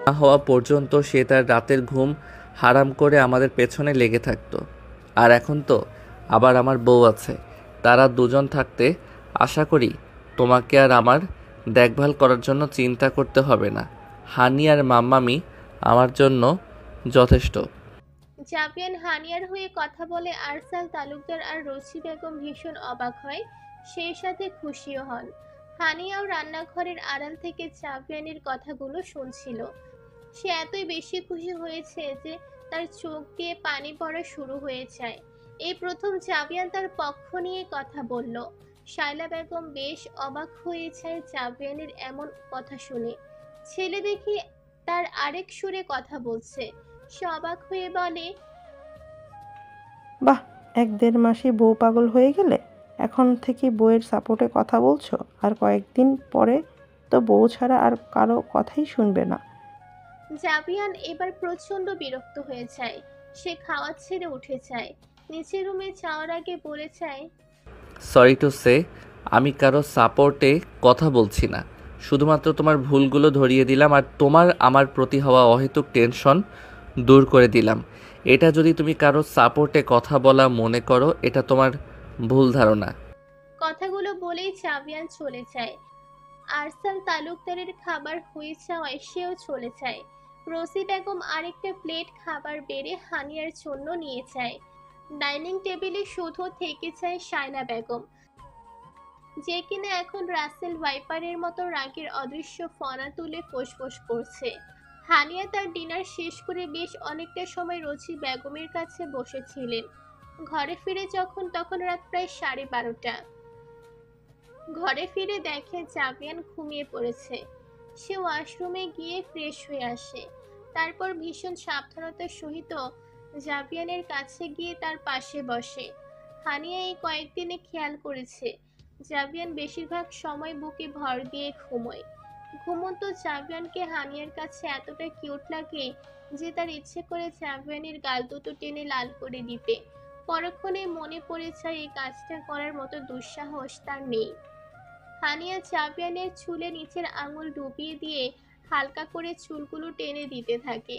না হওয়া পর্যন্ত সে তার রাতের ঘুম হারাম করে আমাদের পেছনে লেগে থাকতো। আর এখন তো আবার আমার বউ আছে, তারা দুজন থাকতে আশা করি তোমাকে আর আমার দেখভাল করার জন্য চিন্তা করতে হবে না। হানি আর মাম্মামি আমার জন্য যথেষ্ট। জাবিয়ান হানিয়ার হয়ে কথা বলে আরসাল তালুকদার আর রশি বেগম ভীষণ অবাক হয়, সেই সাথে খুশিও হন। হানিয়াও রান্নাঘরের আড়াল থেকে জাবিয়ানের কথাগুলো শুনছিল। সে এতই বেশি খুশি হয়েছে যে তার চোখ দিয়ে পানি পড়া শুরু হয়ে যায়। এই প্রথম জাবিয়ান তার পক্ষ নিয়ে কথা বলল। শায়লা বেগম বেশ অবাক হয়ে যায় জাবিয়ানের এমন কথা শুনে। ছেলে দেখি তার আরেক সুরে কথা বলছে। সে অবাক হয়ে বলে, বাহ, 1-1.5 মাসে বউ পাগল হয়ে গেলে এখন থেকে বউয়ের সাপোর্টে কথা বলছো, আর কয়েকদিন পরে তো বউ ছাড়া আর কারো কথাই শুনবে না। জাবিয়ান এবার প্রচন্ড বিরক্ত হয়ে যায়। সে খাওয়া ছেড়ে উঠে যায়, নিচের রুমে যাওয়ার আগে বলে যায়, সরি টু সে, আমি কারো সাপোর্টে কথা বলছি না, শুধুমাত্র তোমার ভুলগুলো ধরিয়ে দিলাম আর তোমার আমার প্রতি হওয়া অহেতুক টেনশন দূর করে দিলাম। এটা যদি তুমি কারো সাপোর্টে কথা বলা মনে করো, এটা তোমার ভুল ধারণা। কথাগুলো বলেই জাবিয়ান চলে যায়। আরসাল তালুকদারের খাবার হয়ে যাওয়ায় সেও চলে যায়। রসি বেগম আরেকটা প্লেট খাবার বেড়ে হানিয়ার জন্য নিয়ে যায়। ডাইনিং টেবিলে শুধু থেকে যায় শায়না বেগম, যে কিনা এখন রাসেল ওয়াইপারের মতো রাগের অদৃশ্য ফনা তুলে ফোঁসফোঁস করছে। হানিয়া তার ডিনার শেষ করে বেশ অনেকটা সময় রোজি বেগমের কাছে বসেছিলেন। ঘরে ফিরে যখন তখন রাত প্রায় 12:30। ঘরে ফিরে দেখে জাবিয়ান ঘুমিয়ে পড়েছে। সে ওয়াশরুমে গিয়ে ফ্রেশ হয়ে আসে। তারপর ভীষণ সাবধানতার সহিত জাবিয়ানের কাছে গিয়ে তার পাশে বসে। হানিয়া এই কয়েকদিনে খেয়াল করেছে জাবিয়ান বেশিরভাগ সময় বুকে ভর দিয়ে ঘুমোয়। ঘুমন্ত জাবিয়ানকে হানিয়ার কাছে এতটা কিউট লাগে যে তার ইচ্ছে করে জাবিয়ানের গাল দুটো টেনে লাল করে দিতে। পরক্ষণে মনে পড়ে যায় এই কাজটা করার মতো দুঃসাহস তার নেই। হানিয়া জাবিয়ানের চুলে নিচের আঙুল ডুবিয়ে দিয়ে হালকা করে চুলগুলো টেনে দিতে থাকে।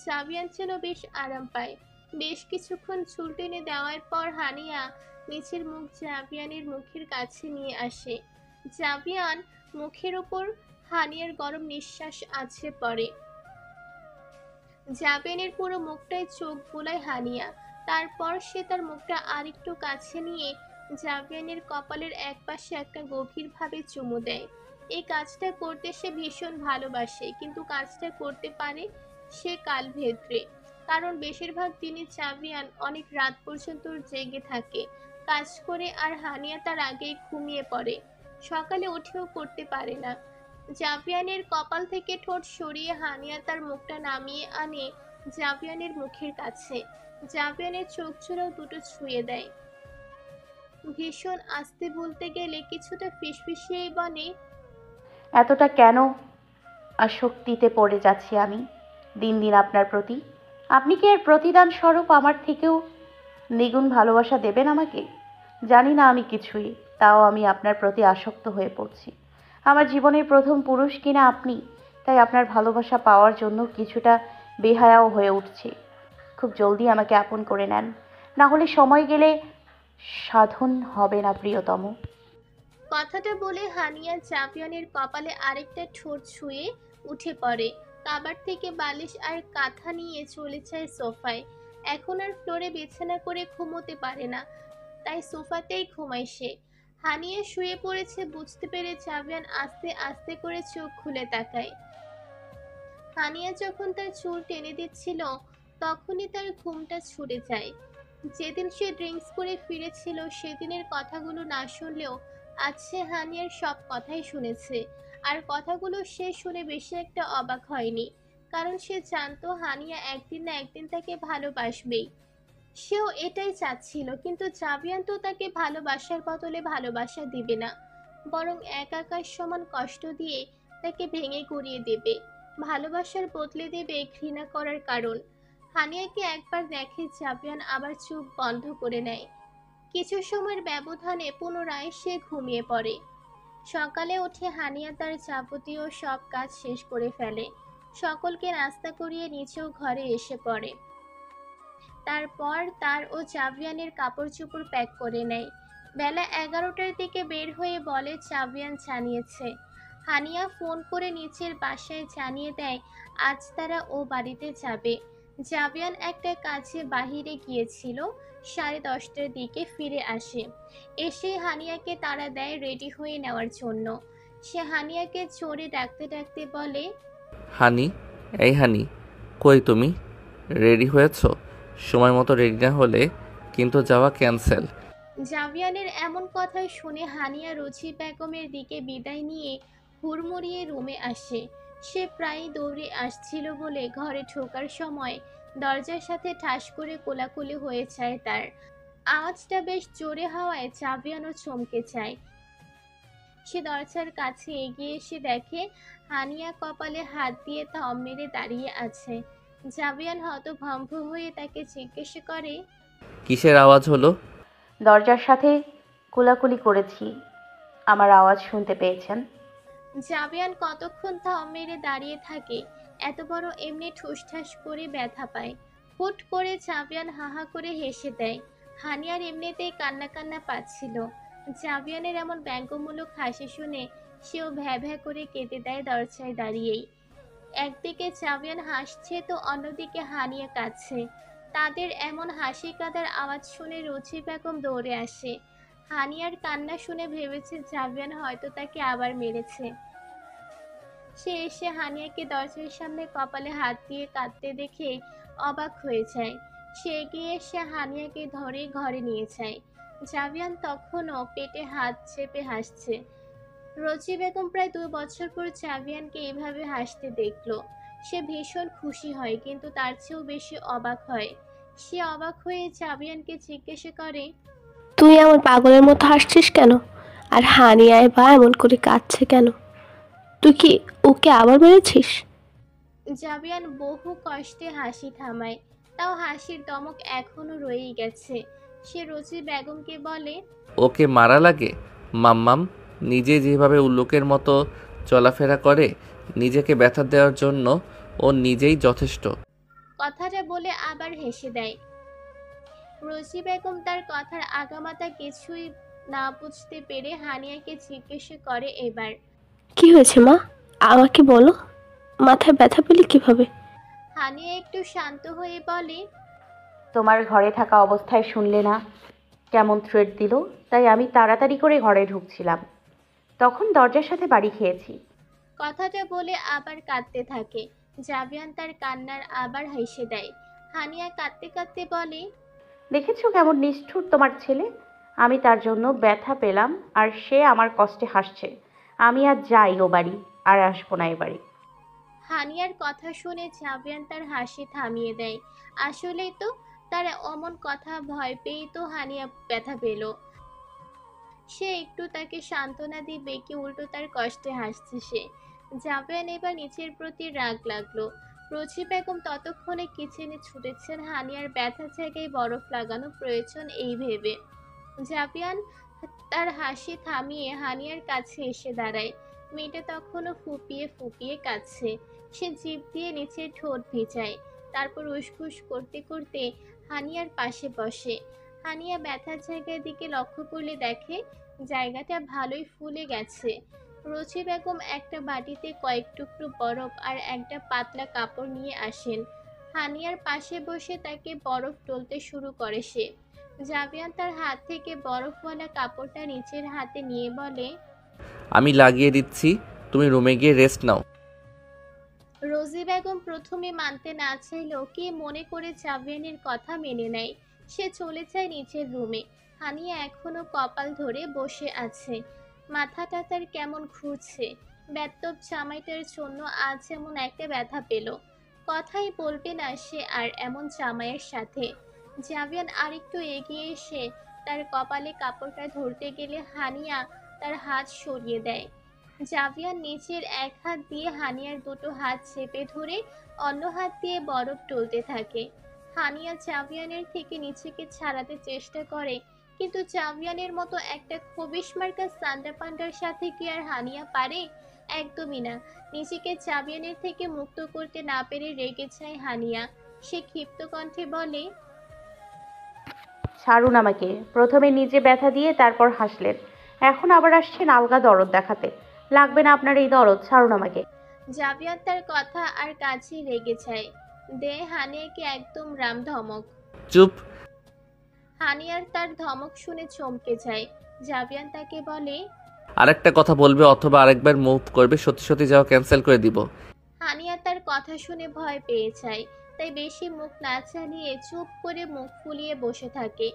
জাবিয়ান যেন বেশ আরাম পায়। বেশ কিছুক্ষণ চুল টেনে দেওয়ার পর হানিয়া নিচের মুখ জাবিয়ানের মুখের কাছে নিয়ে আসে। জাবিয়ান মুখের উপর হানিয়ার গরম নিঃশ্বাস আছড়ে পড়ে। জাবিয়ানের পুরো মুখটাই চোখ বুলায় হানিয়া। তারপর সে তার মুখটা আরেকটু কাছে নিয়ে জাবিয়ানের কপালের একপাশে একটা গভীরভাবে চুমু দেয়। এই কাজটা করতে সে ভীষণ ভালোবাসে, কিন্তু কাজটা করতে পারে সে কাল ভেদ্রে। কারণ বেশিরভাগ দিনই জাবিয়ান অনেক রাত পর্যন্ত জেগে থাকে কাজ করে, আর হানিয়া তার আগেই ঘুমিয়ে পড়ে। সকালে উঠেও করতে পারে না। জাভিয়ানের কপাল থেকে ঠোঁট সরিয়ে হানিয়া তার মুখটা নামিয়ে আনে জাভিয়ানের মুখের কাছে। জাভিয়ানের চোখ জোড়াও দুটো ছুঁয়ে দেয়। ভীষণ আস্তে বলতে গেলে কিছুটা ফিসফিসিয়েই বলে, এতটা কেন আসক্তিতে পড়ে যাচ্ছি আমি দিন দিন আপনার প্রতি? আপনি কি এর প্রতিদান স্বরূপ আমার থেকেও দ্বিগুণ ভালোবাসা দেবেন আমাকে? জানি না আমি কিছুই, তাও আমি আপনার প্রতি আসক্ত হয়ে পড়ছি। আমার জীবনের প্রথম পুরুষ কিনা আপনি, তাই আপনার ভালোবাসা পাওয়ার জন্য কিছুটা বেহায়াও হয়ে উঠছি। খুব জলদি আমাকে আপন করে নেন, না হলে সময় গেলে সাধন হবে না প্রিয়তম। কথাটা বলে হানিয়া জাভিয়ানের কপালে আরেকটা ঠোঁট ছুঁয়ে উঠে পড়ে। কাবার থেকে বালিশ আর কাঁথা নিয়ে চলে যায় সোফায়। এখন আর ফ্লোরে বিছানা করে ঘুমোতে পারে না, তাই সোফাতেই ঘুমায় সে। হানিয়া শুয়ে পড়েছে বুঝতে পেরে জাভিয়ান আস্তে আস্তে করে চোখ খুলে তাকায়। হানিয়া যখন তার চুল টেনে দিচ্ছিল তখনই তার ঘুমটা ছুটে যায়। যেদিন সে ড্রিঙ্কস করে ফিরেছিল সেদিনের কথাগুলো না শুনলেও আজ সে হানিয়ার সব কথাই শুনেছে। আর কথাগুলো সে শুনে বেশি একটা অবাক হয়নি, কারণ সে জানতো হানিয়া একদিন না একদিন তাকে ভালোবাসবেই। সেও এটাই চাচ্ছিল, কিন্তু জাবিয়ান তো তাকে ভালোবাসার বদলে ভালোবাসা দিবে না, বরং এক আকাশ সমান কষ্ট দিয়ে তাকে ভেঙে গুঁড়িয়ে দেবে। ভালোবাসার বদলে দেবে ঘৃণা করার কারণ। হানিয়াকে একবার দেখে জাবিয়ান আবার চোখ বন্ধ করে নেয়। কিছু সময়ের ব্যবধানে পুনরায় সে ঘুমিয়ে পড়ে। সকালে উঠে হানিয়া তার যাবতীয় সব কাজ শেষ করে ফেলে। সকলকে নাস্তা করিয়ে নিচেও ঘরে এসে পড়ে। তারপর তার ও চাবিয়ানের কাপড় চোপড় প্যাক করে নেয়। বেলা 11টার দিকে বের হয়ে বলে চাবিয়ান জানিয়েছে। হানিয়া ফোন করে নিচের বাসায় জানিয়ে দেয় আজ তারা ও বাড়িতে যাবে। জাবিয়ান একটা কাজে বাহিরে গিয়েছিল, 10:30টার দিকে ফিরে আসে। এসে হানিয়াকে তাড়া দেয় রেডি হয়ে নেওয়ার জন্য। সে হানিয়াকে চড়ে ডাকতে ডাকতে বলে, হানি, এই হানি, কই তুমি? রেডি হয়েছো? সময় মতো রেডি না হলে কিন্তু যাওয়া ক্যান্সেল। জাভিয়ানের এমন কথা শুনে হানিয়া রুচি বেগমের দিকে বিদায় নিয়ে হুড়মুড়িয়ে রুমে আসে। সে প্রায়ই দৌড়ে আসছিল বলে ঘরে ঢোকার সময় দরজার সাথে ঠাস করে কোলাকুলি হয়ে যায় তার। আওয়াজটা বেশ জোরে হওয়ায় জাভিয়ানও চমকে যায়। সে দরজার কাছে এগিয়ে এসে দেখে হানিয়া কপালে হাত দিয়ে থম মেরে দাঁড়িয়ে আছে। জাভিয়ান হতভম্ব হয়ে তাকে জিজ্ঞেস করে, কিসের আওয়াজ হলো? দরজার সাথে কোলাকুলি করেছি, আমার আওয়াজ শুনতে পেয়েছেন? জাভিয়ান কতক্ষণ থম মেরে দাঁড়িয়ে থাকে, এত বড় এমনি ঠুসঠাস করে ব্যথা পায়। হুট করে জাভিয়ান হাহা করে হেসে দেয়। হানিয়ার এমনিতেই কান্না কান্না পাচ্ছিল। জাভিয়ানের এমন ব্যঙ্গমূলক হাসি শুনে সেও ভ্যা ভ্যা করে কেঁদে দেয় দরজায় দাঁড়িয়েই। একদিকে জাভিয়ান হাসছে তো অন্যদিকে হানিয়া কাঁদছে। তাদের এমন হাসি কাঁদার আওয়াজ শুনে রুচি বেগম দৌড়ে আসে। হানিয়ার কান্না শুনে ভেবেছে জাভিয়ান হয়তো তাকে আবার মেরেছে। সে এসে হানিয়াকে দরজার সামনে কপালে হাত দিয়ে কাঁদতে দেখে অবাক হয়ে যায়। সে এগিয়ে এসে হানিয়াকে ধরে ঘরে নিয়ে যায়। জাভিয়ান তখনও পেটে হাত চেপে হাসছে। রোজি বেগম প্রায় 2 বছর পর জাভিয়ানকে এভাবে হাসতে দেখলো। সে ভীষণ খুশি হয়, কিন্তু তার চেয়েও বেশি অবাক হয়। সে অবাক হয়ে জাভিয়ানকে জিজ্ঞেস করে, তুই এমন পাগলের মতো হাসছিস কেন? আর হানিয়ায় বা এমন করে কাঁদছে কেন? তুই কি ওকে আবার মেরেছিস? জাভিয়ান বহু কষ্টে হাসি থামায়, তাও হাসির দমক এখনো রয়েই গেছে। সে রোজি বেগমকে বলে, ওকে মারা লাগে? মাম্মাম নিজে যেভাবে উল্লুকের মতো চলাফেরা করে, নিজেকে ব্যথা দেওয়ার জন্য ও নিজেই যথেষ্ট। কথাটা বলে আবার হেসে দেয়। রোজি বেগম তার কথার আগামাথা কিছুই না বুঝতে পেরে হানিয়াকে জিজ্ঞেস করে এবার। কি হয়েছে মা? আমাকে বলো। মাথায় ব্যথা পেলি কিভাবে? হানিয়া একটু শান্ত হয়ে বলে, তোমার ঘরে থাকা অবস্থায় শুনলে না কেমন থ্রেট দিল, তাই আমি তাড়াতাড়ি করে ঘরে ঢুকছিলাম, তখন দরজার সাথে বাড়ি খেয়েছি। কথাটা বলে আবার কাঁদতে থাকে। জাভিয়ান তার কান্নার আবার হেসে দেয়। হানিয়া কাঁদতে কাঁদতে বলে, দেখেছো কেমন নিষ্ঠুর তোমার ছেলে? আমি তার জন্য ব্যথা পেলাম আর সে আমার কষ্টে হাসছে। আমি আর যাই ও বাড়ি, আর আসবো না এ বাড়ি। হানিয়ার কথা শুনে জাভিয়ান তার হাসি থামিয়ে দেয়। আসলেই তো, তার অমন কথা ভয় পেয়েই তো হানিয়া ব্যথা পেল। সে একটু তাকে সান্ত্বনা দিবে কি উল্টো তার কষ্টে হাসছে সে। জাভিয়ান এবার নিচের প্রতি রাগ লাগলো। রোজি বেগম ততক্ষণে কিচেনে ছুটেছেন হানিয়ার ব্যথা জায়গায় বরফ লাগানো প্রয়োজন এই ভেবে। জাভিয়ান তার হাসি থামিয়ে হানিয়ার কাছে এসে দাঁড়ায়। মেয়েটা তখনও ফুপিয়ে ফুপিয়ে কাঁদছে। সে জিভ দিয়ে নিচের ঠোঁট ভিজায়, তারপর উসখুস করতে করতে হানিয়ার পাশে বসে। হানিয়া ব্যথার জায়গার দিকে লক্ষ্য করলে দেখে জায়গাটা ভালোই ফুলে গেছে। রোজি বেগম একটা বাটিতে কয়েক টুকরো বরফ আর একটা পাতলা কাপড় নিয়ে আসেন। হানিয়ার পাশে বসে তাকে বরফ টলতে শুরু করে সে। জাভিয়ান তার হাত থেকে বরফওয়ালা কাপড়টা নিচের হাতে নিয়ে বলে, আমি লাগিয়ে দিচ্ছি, তুমি রুমে গিয়ে রেস্ট নাও। রোজি বেগম প্রথমে মানতে না চাইলেও কি মনে করে জাভিয়ানের কথা মেনে নেয়। সে চলে যায় নিচের রুমে। হানিয়া এখনো কপাল ধরে বসে আছে। মাথাটা তার কেমন ঘুরছে। বেত্তব জামাইটার জন্য আজ এমন একটা ব্যথা পেল। কথাই বলবে না সে আর এমন জামাইয়ের সাথে। জাভিয়ান আরেকটু এগিয়ে এসে তার কপালে কাপড়টা ধরতে গেলে হানিয়া তার হাত সরিয়ে দেয়। জাভিয়ান নিচের এক হাত দিয়ে হানিয়ার দুটো হাত চেপে ধরে অন্য হাত দিয়ে বরফ টলতে থাকে। হানিয়া জাভিয়ানের থেকে নিচেকে ছাড়াতে চেষ্টা করে, কিন্তু চাবিয়ানের মতো একটা খবিশ মার্কা সান্ডা পান্ডার সাথে কি আর হানিয়া পারে? একদমই না। নিজেকে চাবিয়ানের থেকে মুক্ত করতে না পেরে রেগে যায় হানিয়া। সে ক্ষিপ্ত কণ্ঠে বলে, ছাড়ুন আমাকে। প্রথমে নিজে ব্যথা দিয়ে তারপর হাসলেন, এখন আবার আসছেন আলগা দরদ দেখাতে। লাগবে না আপনার এই দরদ, ছাড়ুন আমাকে। জাবিয়ান তার কথা আর কাছে রেগে যায়। দে হানিয়াকে একদম রাম ধমক। চুপ। হানিয়ার তার ধমক শুনে চমকে যায়। জাবিয়ান তাকে বলে, আরেকটা কথা বলবে অথবা আরেকবার মুভ করবে, সত্যি সত্যি যাওয়া ক্যান্সেল করে দিব। হানিয়া তার কথা শুনে ভয় পেয়ে যায়, তাই বেশি মুখ না চালিয়ে চুপ করে মুখ ফুলিয়ে বসে থাকে।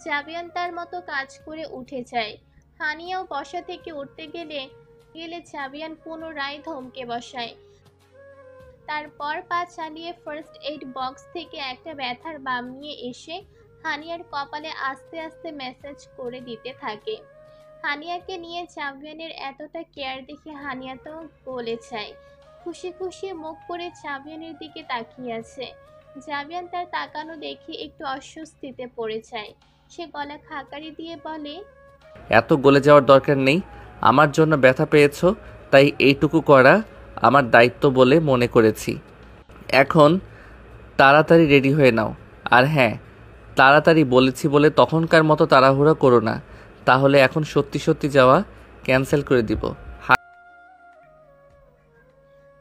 জাবিয়ান তার মতো কাজ করে উঠে যায়। হানিয়াও বসা থেকে উঠতে গেলে জাবিয়ান পুনরায় ধমকে বসায়। তারপর পা চালিয়ে ফার্স্ট এইড বক্স থেকে একটা ব্যথার বাম নিয়ে এসে হানিয়ার কপালে আস্তে আস্তে ম্যাসাজ করে দিতে থাকে। হানিয়াকে নিয়ে জাবিয়ানের এতটা কেয়ার দেখে হানিয়া তো বলে যায়। খুশি খুশি মুখ করে জাবিয়ানের দিকে তাকিয়ে আছে। জাবিয়ান তার তাকানো দেখে একটু অস্বস্তিতে পড়ে যায়। সে গলা খাকারি দিয়ে বলে, এত গলে যাওয়ার দরকার নেই। আমার জন্য ব্যথা পেয়েছো, তাই এইটুকু করা আমার দায়িত্ব বলে মনে করেছি। এখন তাড়াতাড়ি রেডি হয়ে নাও। আর হ্যাঁ, তাড়াতাড়ি বলেছি বলে তখনকার মতো তাড়াহুড়ো করো না, তাহলে এখন সত্যি সত্যি যাওয়া ক্যান্সেল করে দিব।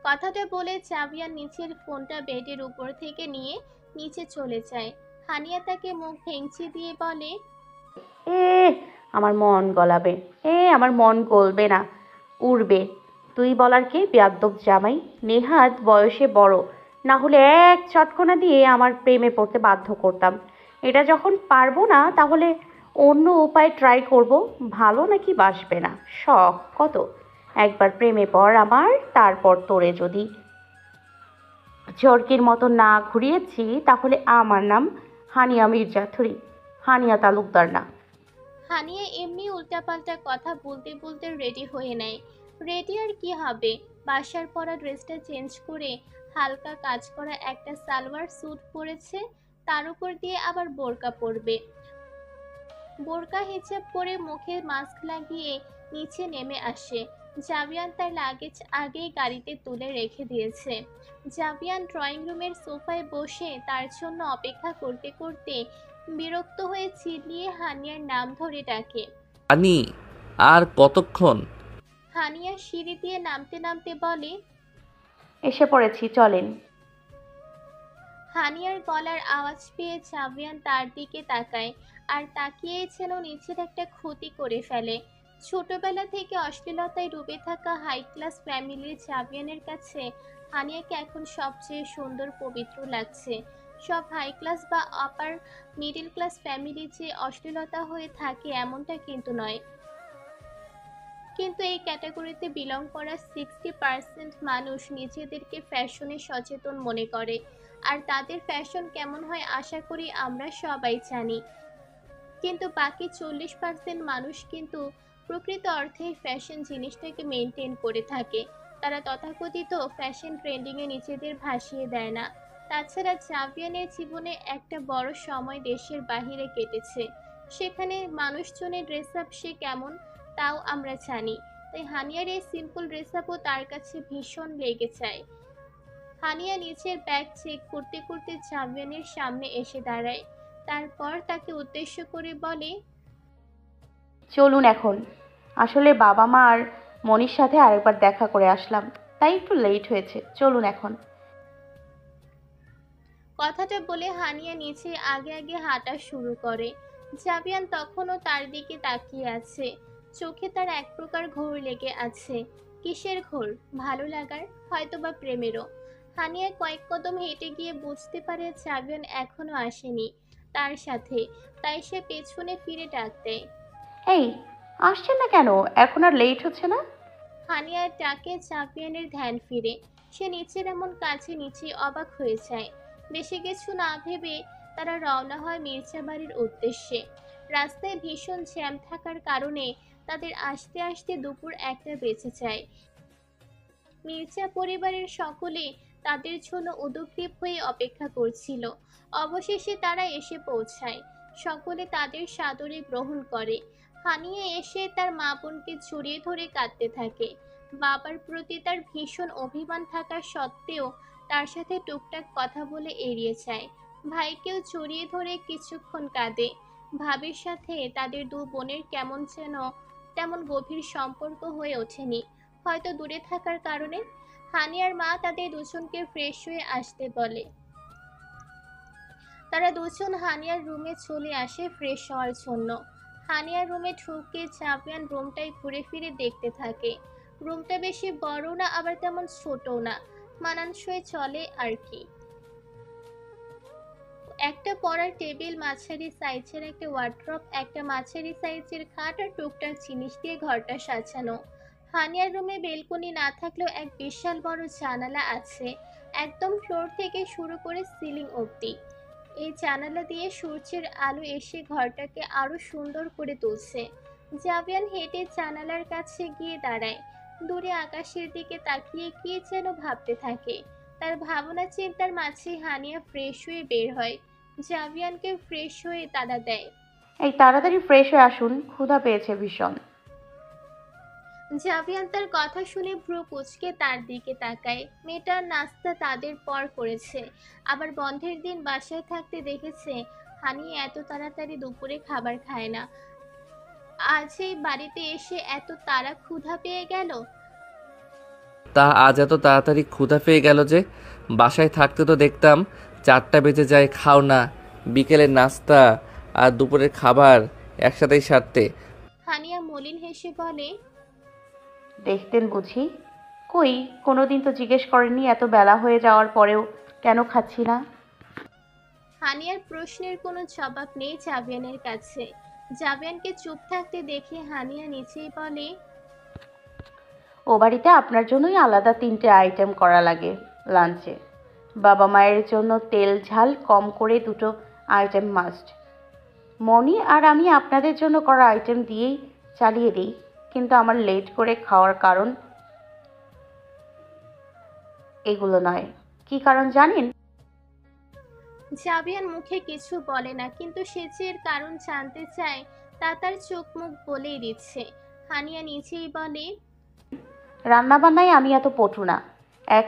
কথাটা বলে জাবিয়ান নিচের ফোনটা বেডের উপর থেকে নিয়ে নিচে চলে যায়। হানিয়া তাকে মুখ ভেঙচি দিয়ে বলে, এ আমার মন গলাবে, আমার মন গলবে না, উড়বে। তুই বলার কি বেয়াদ্দপ জামাই? নেহাত বয়সে বড়, না হলে এক চটকনা দিয়ে আমার প্রেমে পড়তে বাধ্য করতাম। এটা যখন পারবো না, তাহলে অন্য উপায় ট্রাই করব। ভালো নাকি বাসবে না, শখ কত। একবার প্রেমে পড় আমার, তারপর তোরে যদি চরকির মতো না ঘুরিয়েছি, তাহলে আমার নাম হানিয়া মির্জাথুরি, হানিয়া তালুকদার না। হানিয়া এমনি উল্টাপাল্টা কথা বলতে বলতে রেডি হয়ে নেয়। রেডি আর কি হবে, বাসার পরা ড্রেসটা চেঞ্জ করে হালকা কাজ করা একটা সালোয়ার স্যুট পরেছে, তার উপর দিয়ে আবার বোরকা পরবে। বোরকা হিজাব পরে মুখে মাস্ক লাগিয়ে নিচে নেমে আসে। জাবিয়ান তার লাগেজ আগেই গাড়িতে তুলে রেখে দিয়েছে। জাবিয়ান ড্রয়িং রুমের সোফায় বসে তার জন্য অপেক্ষা করতে করতে বিরক্ত হয়ে চিল্লিয়ে হানিয়ার নাম ধরে ডাকে। আনি, আর কতক্ষণ? হানিয়া সিঁড়ি দিয়ে নামতে নামতে বলে, এসে পড়েছি, চলেন। হানিয়ার গলার আওয়াজ পেয়ে জাবিয়ান তার দিকে তাকায়, আর তাকিয়েই যেন নিচের একটা ক্ষতি করে ফেলে। ছোটবেলা থেকে অশ্লীলতায় ডুবে থাকা হাই ক্লাস ফ্যামিলির জাবিয়ানের কাছে হানিয়াকে এখন সবচেয়ে সুন্দর পবিত্র লাগছে। সব হাই ক্লাস বা আপার মিডল ক্লাস ফ্যামিলি যে অশ্লীলতা হয়ে থাকে এমনটা কিন্তু নয়। কিন্তু এই ক্যাটাগরিতে বিলং করা 60% মানুষ নিজেদেরকে ফ্যাশনে সচেতন মনে করে, আর তাদের ফ্যাশন কেমন হয় আশা করি আমরা সবাই জানি। কিন্তু বাকি 40% মানুষ কিন্তু প্রকৃত অর্থে ফ্যাশন জিনিসটাকে মেনটেন করে থাকে। তারা তথাকথিত ফ্যাশন ট্রেন্ডিংয়ে নিজেদের ভাসিয়ে দেয় না। তাছাড়া জাবিয়ানের জীবনে একটা বড় সময় দেশের বাহিরে কেটেছে, সেখানে মানুষজনের ড্রেস আপ সে কেমন তাও আমরা জানি। তাই হানিয়ার এই সিম্পল ড্রেস আপও তার কাছে ভীষণ লেগে যায়। হানিয়া নিচের ব্যাগ চেক করতে করতে জাবিয়ানের সামনে এসে দাঁড়ায়। তারপর তাকে উদ্দেশ্য করে বলে, চলুন এখন। আসলে বাবা মা আর মনির সাথে আরেকবার দেখা করে আসলাম, তাই একটু লেট হয়েছে। চলুন এখন। কথাটা বলে হানিয়া নিচে আগে আগে হাঁটা শুরু করে। জাবিয়ান তখনও তার দিকে তাকিয়ে আছে। চোখে তার এক প্রকার ঘোর লেগে আছে। কিসের ঘোর? ভালো লাগার, হয়তোবা প্রেমেরও। হানিয়া কয়েক কদম হেঁটে গিয়ে বুঝতে পারে জাবিয়ান এখনো আসেনি তার সাথে, তাই সে পেছনে ফিরে ডাক দেয়। এই, আসছেন না কেন? এখন আর লেট হচ্ছে না? হানিয়ার ডাকে জাবিয়ানের ধ্যান ফিরে। সে নিচের এমন কাছে নিচে অবাক হয়ে যায়। বেশি কিছু না ভেবে তারা রওনা হয় মির্জা বাড়ির উদ্দেশ্যে। রাস্তায় ভীষণ জ্যাম থাকার কারণে তাদের আসতে আসতে দুপুর 1টা বেজে যায়। মির্জা পরিবারের সকলে তাদের জন্য উদগ্রীব হয়ে অপেক্ষা করছিল। অবশেষে তারা এসে পৌঁছায়। সকলে তাদের সাদরে গ্রহণ করে। হানিয়া এসে তার মা বোনকে জড়িয়ে ধরে কাঁদতে থাকে। বাবার প্রতি তার ভীষণ অভিমান থাকা সত্ত্বেও তার সাথে টুকটাক কথা বলে এড়িয়ে যায়। ভাইকেও জড়িয়ে ধরে কিছুক্ষণ কাঁদে। ভাবির সাথে তাদের দু বোনের কেমন যেন তেমন গভীর সম্পর্ক হয়ে ওঠেনি, হয়তো দূরে থাকার কারণে। হানিয়ার মা তাদের দুজনকে ফ্রেশ হয়ে আসতে বলে। তারা দুজন হানিয়ার রুমে চলে আসে ফ্রেশ হওয়ার জন্য। হানিয়ার রুমে ঢুকে জাভিয়ান রুমটাই ঘুরে ফিরে দেখতে থাকে। রুমটা বেশি বড় না, আবার তেমন ছোটও না, মানানসই চলে আর কি। একটা পড়ার টেবিল, মাঝারি সাইজের একটা ওয়ার্ড্রপ, একটা মাঝারি সাইজের খাট আর টুকটাক জিনিস দিয়ে ঘরটা সাজানো। হানিয়ার রুমে বেলকনি না থাকলেও এক বিশাল বড় জানালা আছে, একদম ফ্লোর থেকে শুরু করে সিলিং অবধি। এই জানালা দিয়ে সূর্যের আলো এসে ঘরটাকে আরো সুন্দর করে তুলছে। জাভিয়ান হেঁটে জানালার কাছে গিয়ে দাঁড়ায়। দূরে আকাশের দিকে তাকিয়ে কি যেন ভাবতে থাকে। তার ভাবনা চিন্তার মাঝে হানিয়া ফ্রেশ হয়ে বের হয়। জাভিয়ানকে ফ্রেশ হয়ে তাড়া দেয়। এই তাড়াতাড়ি ফ্রেশ হয়ে আসুন, ক্ষুধা পেয়েছে ভীষণ। জাভিয়ান তার কথা শুনে ভ্রু কুঁচকে তার দিকে তাকায়। মেয়েটার নাস্তা তাদের পর করেছে, আবার বন্ধের দিন বাসায় থাকতে দেখেছে। হানিয়া এত তাড়াতাড়ি দুপুরে খাবার খায় না, আজ এই বাড়িতে এসে এত তাড়া ক্ষুধা পেয়ে গেল। তা আজ এত তাড়াতাড়ি ক্ষুধা পেয়ে গেল যে? বাসায় থাকতে তো দেখতাম 4টা বেজে যায়, খাও না, বিকেলের নাস্তা আর দুপুরের খাবার একসাথেই সারতে। হানিয়া মলিন হেসে বলে, দেখতেন বুঝি? কই, কোনোদিন তো জিজ্ঞেস করেননি এত বেলা হয়ে যাওয়ার পরেও কেন খাচ্ছি না। হানিয়ার প্রশ্নের কোনো জবাব নেই জাভিয়ানের কাছে। জাভিয়ানকে চুপ থাকতে দেখে হানিয়া নিচেই বলে, ও বাড়িতে আপনার জন্যই আলাদা 3টে আইটেম করা লাগে লাঞ্চে। বাবা মায়ের জন্য তেল ঝাল কম করে 2টো আইটেম মাস্ট। মনি আর আমি আপনাদের জন্য করা আইটেম দিয়েই চালিয়ে দিই, কিন্তু আমার লেট করে খাওয়ার কারণ এগুলো নয়। কি কারণ জানেন? জাভিয়ান মুখে কিছু বলে না, কিন্তু সে যে এর কারণ জানতে চায় তা তার চোখ মুখ বলেই দিচ্ছে। হানিয়া নিচেই বলে, রান্নাবান্নায় আমি এত পটু না। এক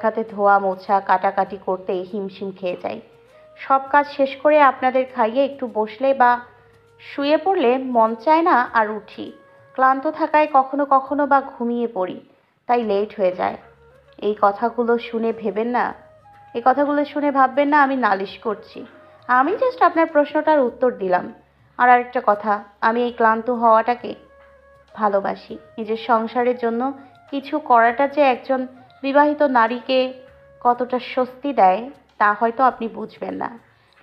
হাতে ধোয়া মোছা কাটাকাটি করতে হিমশিম খেয়ে যাই। সব কাজ শেষ করে আপনাদের খাইয়ে একটু বসলে বা শুয়ে পড়লে মন চায় না আর উঠি। ক্লান্ত থাকায় কখনো কখনো বা ঘুমিয়ে পড়ি, তাই লেট হয়ে যায়। এই কথাগুলো শুনে ভাববেন না আমি নালিশ করছি। আমি জাস্ট আপনার প্রশ্নটার উত্তর দিলাম। আর আরেকটা কথা, আমি এই ক্লান্ত হওয়াটাকে ভালোবাসি। নিজের সংসারের জন্য কিছু করাটা যে একজন বিবাহিত নারীকে কতটা স্বস্তি দেয় তা হয়তো আপনি বুঝবেন না।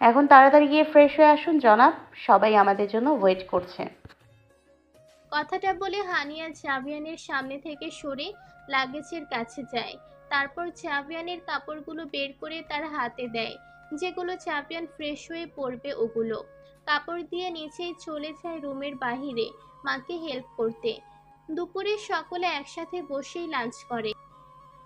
এখন তাড়াতাড়ি গিয়ে ফ্রেশ হয়ে আসুন জনাব, সবাই আমাদের জন্য ওয়েট করছে। কথাটা বলে হানিয়া জাভিয়ানের সামনে থেকে সরে লাগেজের কাছে যায়। তারপর জাভিয়ানের কাপড়গুলো বের করে তার হাতে দেয়, যেগুলো জাভিয়ান ফ্রেশ হয়ে পরবে ওগুলো। কাপড় দিয়ে নিচেই চলে যায় রুমের বাহিরে মাকে হেল্প করতে। দুপুরে সকলে একসাথে বসেই লাঞ্চ করে।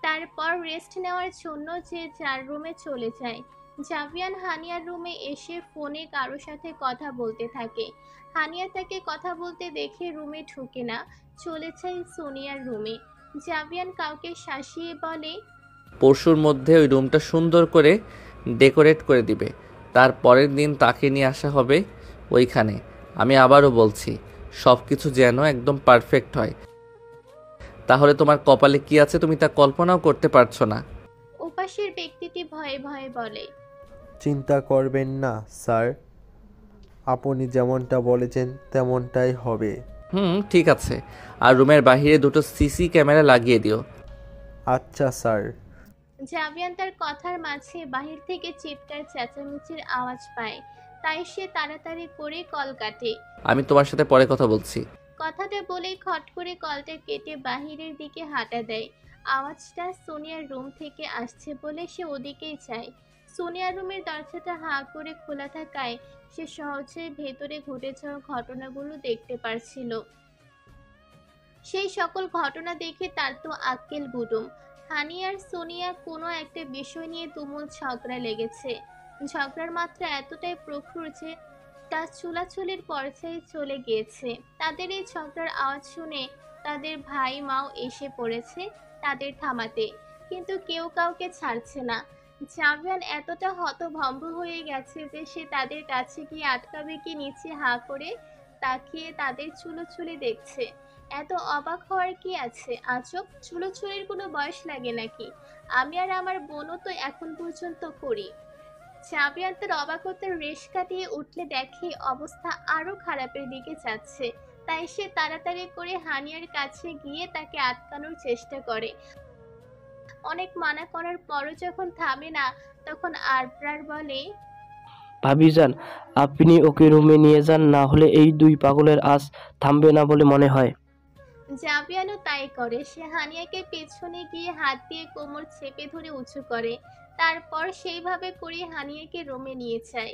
তারপর রেস্ট নেওয়ার জন্য যে যার রুমে চলে যায়। জাভিয়ান হানিয়ার রুমে এসে ফোনে কারো সাথে কথা বলতে থাকে। হানিয়া তাকে কথা বলতে দেখে রুমে ঢুকে না, চলে যায় সোনিয়ার রুমে। জাভিয়ান কাউকে শাসিয়ে বলে, পরশুর মধ্যে ওই রুমটা সুন্দর করে ডেকোরেট করে দিবে। তার পরের দিন তাকে নিয়ে আসা হবে ওইখানে। আমি আবারও বলছি, সব কিছু যেন একদম পারফেক্ট হয়, তাহলে তোমার কপালে কি আছে তুমি তা কল্পনাও করতে পারছো না। ওপাশের ব্যক্তিটি ভয়ে ভয়ে বলে, চিন্তা করবেন না স্যার, আপনি যেমনটা বলেছেন তেমনটাই হবে। ঠিক আছে। আর রুমের বাইরে 2টো সিসি ক্যামেরা লাগিয়ে দিও। আচ্ছা স্যার। জাভিয়ান তার কথার মাঝে বাহির থেকে চিৎকার চেঁচামেচির আওয়াজ পায়, তাই সে তাড়াতাড়ি করে কল কাটে। আমি তোমার সাথে পরে কথা বলছি। কথাটা বলেই খট করে কলটা কেটে বাহিরের দিকে হাঁটা দেয়। আওয়াজটা সোনিয়ার রুম থেকে আসছে বলে সে ওদিকেই যায়। সোনিয়ার রুমের দরজাটা হাঁ করে খোলা থাকায় সে সহজেই ভেতরে ঘটে যাওয়া ঘটনাগুলো দেখতে পারছিল। সেই সকল ঘটনা দেখে তার তো আক্কেল গুডুম। হানি আর সোনিয়া কোনো একটা বিষয় নিয়ে তুমুল ঝগড়া লেগেছে। ঝগড়ার মাত্রা এতটাই প্রখর যে তা চুলাচুলির পর্যায়ে চলে গিয়েছে। তাদের এই ঝগড়ার আওয়াজ শুনে তাদের ভাই মাও এসে পড়েছে তাদের থামাতে, কিন্তু কেউ কাউকে ছাড়ছে না। জাভিয়ান এতটা হতভম্ব হয়ে গেছে যে সে তাদের কাছে গিয়ে আটকাবে কি নিচে হাঁ করে তাকিয়ে তাদের চুলোচুলি দেখছে। এত অবাক হওয়ার কি আছে? আজব, চুলোচুলির কোনো বয়স লাগে নাকি? আমি আর আমার বোনও তো এখন পর্যন্ত করি। জাভিয়ান তার অবাকতার রেশ কাটিয়ে উঠলে দেখে অবস্থা আরো খারাপের দিকে যাচ্ছে। তাই সে তাড়াতাড়ি করে হানিয়ার কাছে গিয়ে তাকে আটকানোর চেষ্টা করে। অনেক মানা করার পরও যখন থামে না, তখন আবরার বলে, ভাবিজান, আপনি ওকে রুমে নিয়ে যান, না হলে এই দুই পাগলের আজ থামবে না বলে মনে হয়। জাভিয়ানও তাই করে। সে হানিয়াকে পেছনে গিয়ে হাত দিয়ে কোমর চেপে ধরে উঁচু করে। তারপর সেইভাবে করে হানিয়াকে রুমে নিয়ে যায়।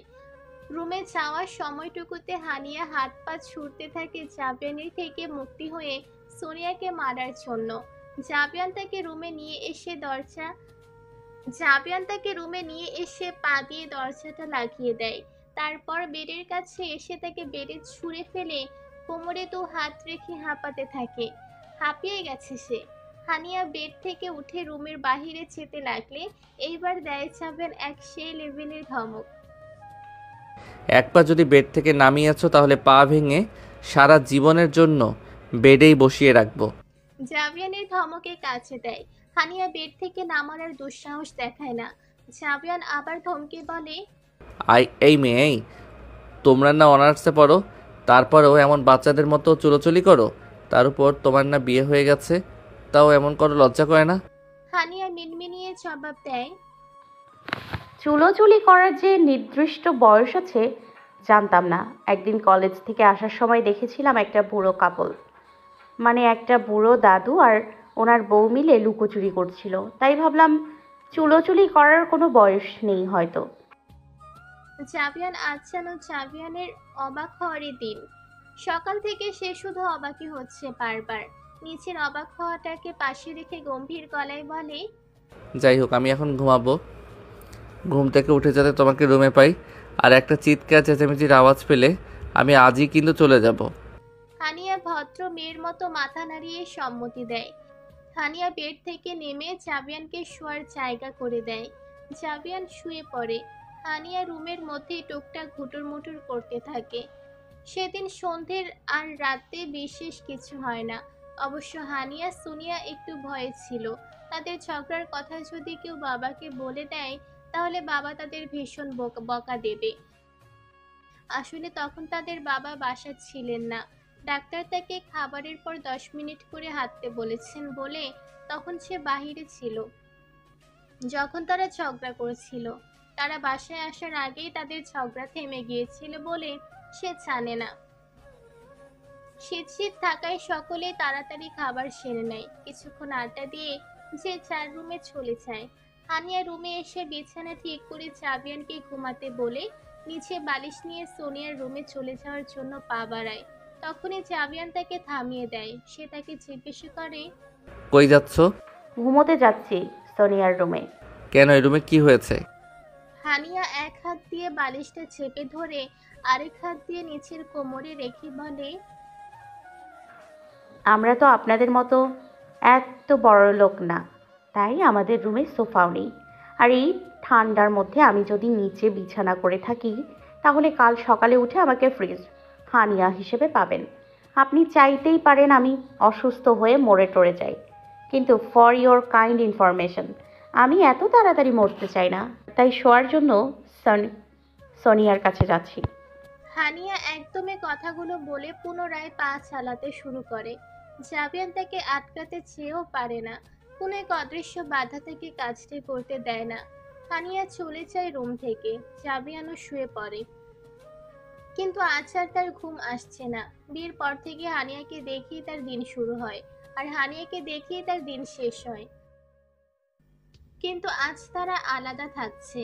রুমে যাওয়ার সময়টুকুতে হানিয়া হাত পা ছুটতে থাকে জাভিয়ানের থেকে মুক্তি হয়ে সোনিয়াকে মারার জন্য। জাভিয়ান তাকে রুমে নিয়ে এসে পা দিয়ে দরজাটা লাগিয়ে দেয়। তারপর বেডের কাছে এসে তাকে বেডে ছুঁড়ে ফেলে কোমরে দু হাত রেখে হাঁপাতে থাকে। হাঁপিয়ে গেছে সে। হানিয়া বেড থেকে উঠে রুমের বাহিরে যেতে লাগলে এইবার দেয় জাভিয়ান এক সেই লেভেলের ধমক। এক পা যদি বেড থেকে নামিয়েছ তাহলে পা ভেঙে সারা জীবনের জন্য বেডেই বসিয়ে রাখবো। জাভিয়ানের ধমকে কাছে দেয়। হানিয়া বেড থেকে নামার আর দুঃসাহস দেখায় না। জাভিয়ান আবার ধমকে বলে, এই মেয়ে, এই তোমরা না অনার্সে পড়ো, তারপরেও এমন বাচ্চাদের মতো চুলোচুলি করো? তার উপর তোমার না বিয়ে হয়ে গেছে, তাও এমন করো, লজ্জা করে না? হানিয়া মিনমিনিয়ে জবাব দেয়, চুলোচুলি করার যে নির্দিষ্ট বয়স আছে জানতাম না। একদিন কলেজ থেকে আসার সময় দেখেছিলাম একটা বুড়ো কাপল, মানে একটা বুড়ো দাদু আর ওনার বউ মিলে লুকোচুরি করছিল। তাই ভাবলাম চুলোচুলি করার কোনো বয়স নেই হয়তো। জাভিয়ান আজ যেন জাভিয়ানের অবাক হওয়ারই দিন। সকাল থেকে সে শুধু অবাকই হচ্ছে বারবার। নিচের অবাক হওয়াটাকে পাশে রেখে গম্ভীর গলায় বলে, যাই হোক, আমি এখন ঘুমাবো। ঘুম থেকে উঠে যাতে তোমাকে রুমে পাই, আর একটা চিৎকার চেঁচামেচির আওয়াজ পেলে আমি আজই কিন্তু চলে যাব। হানিয়া ভদ্র মেয়ের মতো মাথা নাড়িয়ে সম্মতি দেয়। হানিয়া বেড থেকে নেমে জাভিয়ানকে শোয়ার জায়গা করে দেয়। জাভিয়ান শুয়ে পড়ে। হানিয়া রুমের মধ্যেই টুকটাক ঘুটুর মুটুর করতে থাকে। সেদিন সন্ধ্যের আর রাতে বিশেষ কিছু হয় না। অবশ্য হানিয়া সোনিয়া একটু ভয়ে ছিল। তাদের ঝগড়ার কথা যদি কেউ বাবাকে বলে দেয় তাহলে বাবা তাদের ভীষণ বকা দেবে। আসলে তখন তাদের বাবা বাসায় ছিলেন না। ডাক্তার তাকে খাবারের পর 10 মিনিট করে হাঁটতে বলেছেন বলে তখন সে বাহিরে ছিল যখন তারা ঝগড়া করেছিল। তারা বাসায় আসার আগেই তাদের ঝগড়া থেমে গিয়েছিল বলে সে জানে না। শীত শীত থাকায় সকলে তাড়াতাড়ি খাবার সেরে নেয়। কিছুক্ষণ আড্ডা দিয়ে যে যার রুমে চলে যায়। হানিয়া রুমে এসে বিছানা ঠিক করে জাভিয়ানকে ঘুমাতে বলে নিচে বালিশ নিয়ে সোনিয়ার রুমে চলে যাওয়ার জন্য পা বাড়ায়। তখনই জাভিয়ান তাকে থামিয়ে দেয়। সে তাকে জিজ্ঞেস করে, কই যাচ্ছ? ঘুমোতে যাচ্ছি সোনিয়ার রুমে। কেন, এই রুমে কি হয়েছে? হানিয়া এক হাত দিয়ে বালিশটা চেপে ধরে আরেক হাত দিয়ে নিচের কোমরে রেখে বলে, আমরা তো আপনাদের মতো এত বড় লোক না, তাই আমাদের রুমে সোফাও নেই। আর এই ঠান্ডার মধ্যে আমি যদি নিচে বিছানা করে থাকি তাহলে কাল সকালে উঠে আমাকে ফ্রিজ হানিয়া হিসেবে পাবেন। আপনি চাইতেই পারেন আমি অসুস্থ হয়ে মরে টরে যাই, কিন্তু ফর ইয়োর কাইন্ড ইনফরমেশন আমি এত তাড়াতাড়ি মরতে চাই না। তাই শোয়ার জন্য সোনিয়ার কাছে যাচ্ছি। হানিয়া একদমে কথাগুলো বলে পুনরায় পা চালাতে শুরু করে। জাভিয়ান তাকে আটকাতে চেয়েও পারে না। কোনো এক অদৃশ্য বাধা থেকে কাজটি করতে দেয় না। হানিয়া চলে যায় রুম থেকে। জাভিয়ানও শুয়ে পড়ে, কিন্তু আজ আর তার ঘুম আসছে না। বিয়ের পর থেকে হানিয়াকে দেখেই তার দিন শুরু হয়, আর হানিয়াকে দেখেই তার দিন শেষ হয়। কিন্তু আজ তারা আলাদা থাকছে।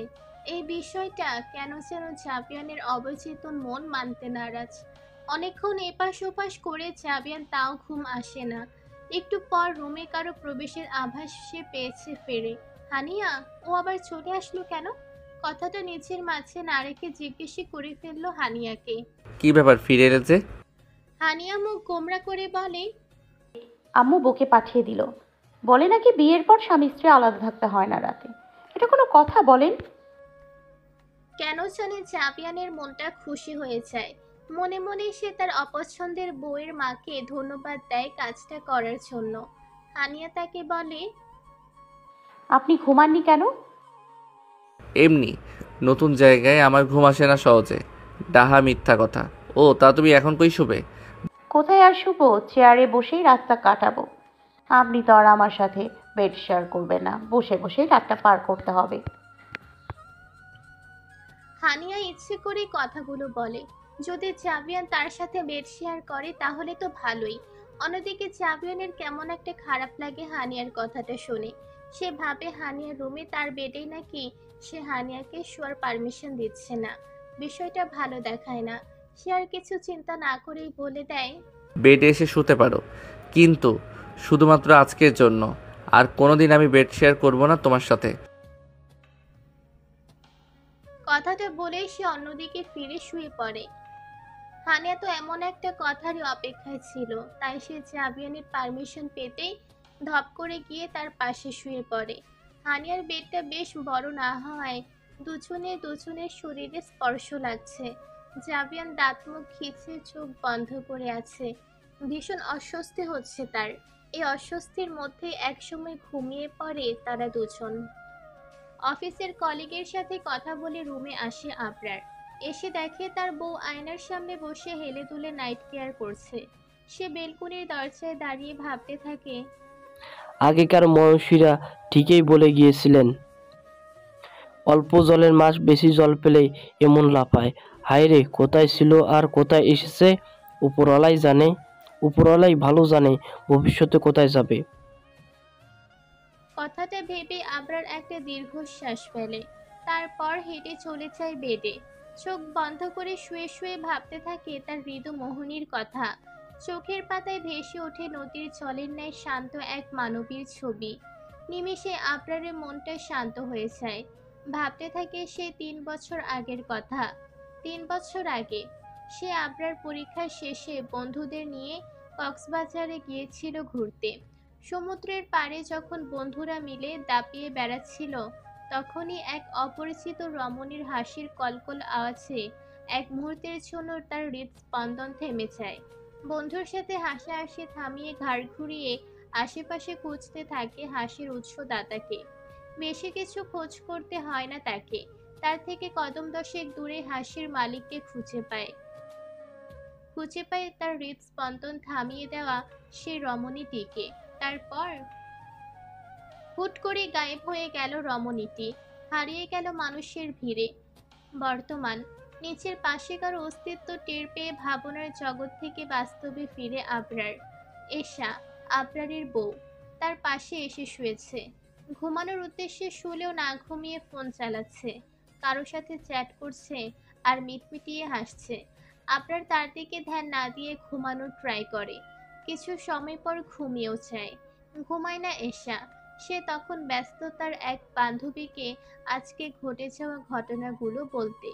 এই বিষয়টা কেন যেন জাভিয়ানের অবচেতন মন মানতে নারাজ। অনেকক্ষণ এপাশ ওপাশ করে জাভিয়ান, তাও ঘুম আসে না। একটু পর রুমে কারো প্রবেশের আভাস সে পেয়েছে ফেরে। হানিয়া, ও আবার চলে আসলো কেন? কথাটা নিজের মাঝে না রেখে জিজ্ঞেস করে ফেললো হানিয়াকে। কি ব্যাপার ফিরে এলে যে? হানিয়া মুখ গোমরা করে বলে, আম্মু বকে পাঠিয়ে দিল, বলে নাকি বিয়ের পর স্বামী স্ত্রী আলাদা থাকতে হয় না রাতে। এটা কোনো কথা বলেন? কেন জানে জাবিয়ানের মনটা খুশি হয়ে যায়। মনে মনে সে তার অপছন্দের বউয়ের মাকে ধন্যবাদ দেয় কাজটা করার জন্য। হানিয়া তাকে বলে, আপনি ঘুমাননি কেন? এমনি, নতুন জায়গায় আমার ঘুম আসে না সহজে। ডাহা মিথ্যা কথা। ও তা তুমি এখন কই শুবে? কোথায় আর শুবো, চেয়ারে বসেই রাতটা কাটাবো। আপনি তো আর আমার সাথে বেড শেয়ার করবেন না, বসে বসেই রাতটা পার করতে হবে। হানিয়া ইচ্ছে করে কথাগুলো বলে। যদি জাবিয়ান তার সাথে বেড শেয়ার করে তাহলে তো ভালোই। অন্যদিকে জাবিয়ানের কেমন একটা খারাপ লাগে হানিয়ার কথাটা শুনে। সে ভাবে হানিয়ার রুমে তার বেডেই নাকি সে হানিয়াকে শোয়ার পারমিশন দিচ্ছে না। বিষয়টা ভালো দেখায় না। সে আর কিছু চিন্তা না করেই বলে দেয়, বেডে এসে শুতে পারো, কিন্তু শুধুমাত্র আজকের জন্য। আর কোনোদিন আমি বেড শেয়ার করবো না তোমার সাথে। কথাটা বলেই সে অন্যদিকে ফিরে শুয়ে পড়ে। হানিয়া তো এমন একটা কথারই অপেক্ষায় ছিল, তাই সে জাবিয়ানের পারমিশন পেতেই ধপ করে গিয়ে তার পাশে শুয়ে পড়ে। হানিয়ার বেডটা বেশ বড় না হওয়ায় দুজনের শরীরে স্পর্শ লাগছে। জাবিয়ান দাঁত মুখ খিচে চোখ বন্ধ করে আছে। ভীষণ অস্বস্তি হচ্ছে তার। এই অস্বস্তির মধ্যে একসময় ঘুমিয়ে পড়ে তারা দুজন। অফিসের কলিগের সাথে কথা বলে রুমে আসে আবরার। এসে দেখে তার বউ আয়নার সামনে বসে হেলে দুলে নাইট কেয়ার করছে। সে বেলকুনির দরজায় দাঁড়িয়ে ভাবতে থাকে, আগেকার মনীষীরা ঠিকই বলে গিয়েছিলেন, অল্প জলের মাছ বেশি জল পেলেই এমন লাফায়। হায় রে, কোথায় ছিল আর কোথায় এসেছে উপরওয়ালাই জানে। উপরওয়ালাই ভালো জানে ভবিষ্যতে কোথায় যাবে। কথাটা ভেবে আবরার একটা দীর্ঘশ্বাস ফেলে। তারপর হেঁটে চলে যায় বেডে। চোখ বন্ধ করে শুয়ে শুয়ে ভাবতে থাকে তার হৃদু মোহিনীর কথা। চোখের পাতায় ভেসে ওঠে নদীর জলের ন্যায় শান্ত এক মানবীর ছবি। নিমিষে আবরারের মনটা শান্ত হয়ে যায়। ভাবতে থাকে সে 3 বছর আগের কথা। 3 বছর আগে সে আবরার পরীক্ষা শেষে বন্ধুদের নিয়ে কক্সবাজারে গিয়েছিল ঘুরতে। সমুদ্রের পাড়ে যখন বন্ধুরা মিলে দাপিয়ে বেড়াচ্ছিল, তখনই এক অপরিচিত রমণীর হাসির কলকল আওয়াজে এক মুহূর্তের জন্য তার হৃদস্পন্দন থেমে যায়। বন্ধুর সাথে হাসাহাসি থামিয়ে ঘাড় ঘুরিয়ে আশেপাশে খুঁজতে থাকে হাসির উৎসদাতাকে। বেশি কিছু খোঁজ করতে হয় না তাকে। তার থেকে কদম দশেক দূরে হাসির মালিককে খুঁজে পায় তার হৃদস্পন্দন থামিয়ে দেওয়া সেই রমণীটিকে। তারপর হুট করে গায়েব হয়ে গেল রমণীটি, হারিয়ে গেল মানুষের ভিড়ে। বর্তমান নিচের পাশে কারো অস্তিত্ব টের পেয়ে ভাবনার জগৎ থেকে বাস্তবে ফিরে আবরার। এশা, আবরারের বউ, তার পাশে এসে শুয়েছে। ঘুমানোর উদ্দেশ্যে শুলেও না ঘুমিয়ে ফোন চালাচ্ছে, কারো সাথে চ্যাট করছে আর মিটমিটিয়ে হাসছে। আবরার তার দিকে ধ্যান না দিয়ে ঘুমানোর ট্রাই করে। কিছু সময় পর ঘুমিয়েও যায়। ঘুমায় না এশা। সে তখন ব্যস্ত তার এক বান্ধবীকে আজকে ঘটে যাওয়া ঘটনাগুলো বলতে।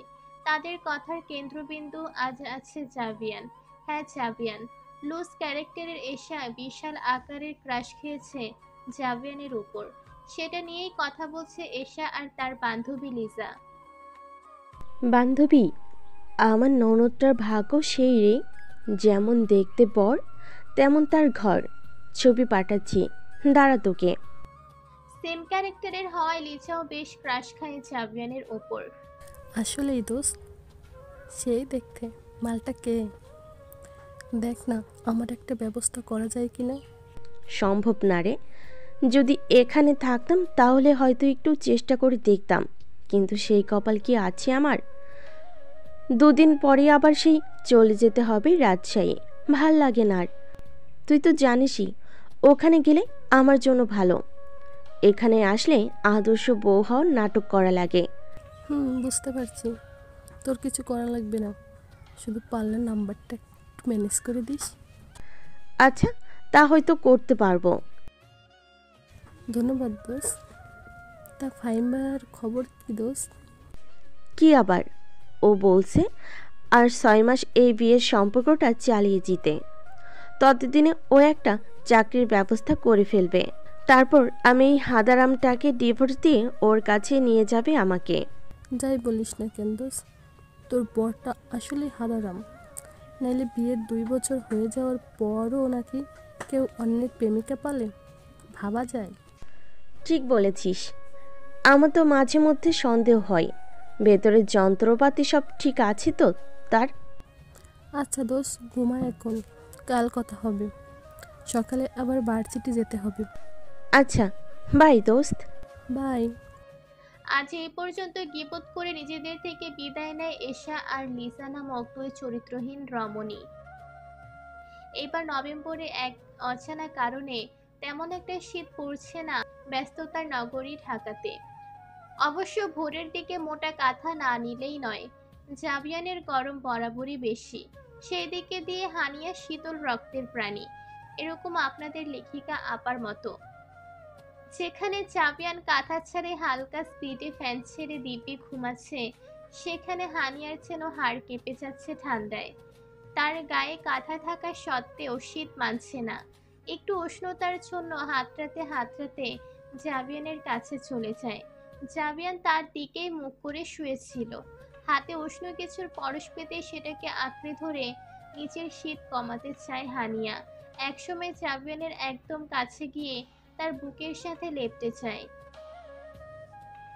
তাদের কথার কেন্দ্রবিন্দু আজ আছে জাভিয়ান। হ্যাঁ, জাভিয়ান। লুজ ক্যারেক্টারের এশা বিশাল আকারের ক্রাশ খেয়েছে জাভিয়ানের উপর। সেটা নিয়েই কথা বলছে এশা আর তার বান্ধবী লিজা। বান্ধবী, আমার ননদটার ভাগ্য সেই রে, যেমন দেখতে বর তেমন তার ঘর। ছবি পাঠাচ্ছি, দাঁড়া তোকে। সেম ক্যারেক্টারের হওয়ায় লিজাও বেশ ক্রাশ খায় জাভিয়ানের ওপর। আসলেই দোস্ত, সেই দেখতে মালটা কে? দেখ না, আমার একটা ব্যবস্থা করা যায় কি না। সম্ভব না রে, যদি এখানে থাকতাম তাহলে হয়তো একটু চেষ্টা করে দেখতাম, কিন্তু সেই কপাল কি আছে আমার? 2 দিন পরে আবার সেই চলে যেতে হবে রাজশাহী। ভাল লাগে না আর। তুই তো জানিসই ওখানে গেলে আমার জন্য ভালো, এখানে আসলে আদর্শ বউ হওয়ার নাটক করা লাগে। বুঝতে পারছি, তোর কিছু করা লাগবে না, শুধু পারলে নাম্বারটা একটু ম্যানেজ করে দিস। আচ্ছা, তা হয়তো করতে পারবো। ধন্যবাদ দোস্ত। তা ফাইমার খবর কি দোস্ত? কি আবার? ও বলছে আর 6 মাস এই বিয়ের সম্পর্কটা চালিয়ে যেতে। ততদিনে ও একটা চাকরির ব্যবস্থা করে ফেলবে। তারপর আমি এই হাদারামটাকে ডিভোর্স দিয়ে ওর কাছে নিয়ে যাবে আমাকে। যাই বলিস না কেন দোস্ত, তোর বরটা আসলে হারারাম। নাইলে বিয়ের 2 বছর হয়ে যাওয়ার পরও নাকি কেউ অন্যের প্রেমিকা পালে, ভাবা যায়? ঠিক বলেছিস। আমার তো মাঝে মধ্যে সন্দেহ হয় ভেতরের যন্ত্রপাতি সব ঠিক আছে তো তার। আচ্ছা দোস্ত, ঘুমা এখন, কাল কথা হবে। সকালে আবার ভার্সিটি যেতে হবে। আচ্ছা, বাই দোস্ত। বাই। আজ এই পর্যন্ত গীবত করে নিজেদের থেকে বিদায় নেয় এশা আর লিসা নামক 2 চরিত্রহীন রমণী। এবার নভেম্বরে এক অজানা কারণে তেমন একটা শীত পড়ছে না ব্যস্ততার নগরী ঢাকাতে। অবশ্য ভোরের দিকে মোটা কাঁথা না নিলেই নয়, জাবিয়ানের গরম বরাবরই বেশি। সেই দিকে দিয়ে হানিয়া শীতল রক্তের প্রাণী, এরকম আপনাদের লেখিকা আপার মতো। যেখানে জাবিয়ান কাঁথা ছাড়ে হালকা স্পিডে ফ্যান ছেড়ে দিব্যি ঘুমাচ্ছে, সেখানে হানিয়ার যেন হাড় কেঁপে যাচ্ছে ঠান্ডায়। তার গায়ে কাঁথা থাকা সত্ত্বেও শীত মানছে না। একটু উষ্ণতার জন্য হাতড়াতে হাতড়াতে জাবিয়ানের কাছে চলে যায়। জাবিয়ান তার দিকেই মুখ করে শুয়েছিল। হাতে উষ্ণ কিছুর পরশ পেতে সেটাকে আঁকড়ে ধরে নিজের শীত কমাতে চায় হানিয়া। একসময় জাবিয়ানের একদম কাছে গিয়ে তার বুকের সাথে লেপ্টে চায়।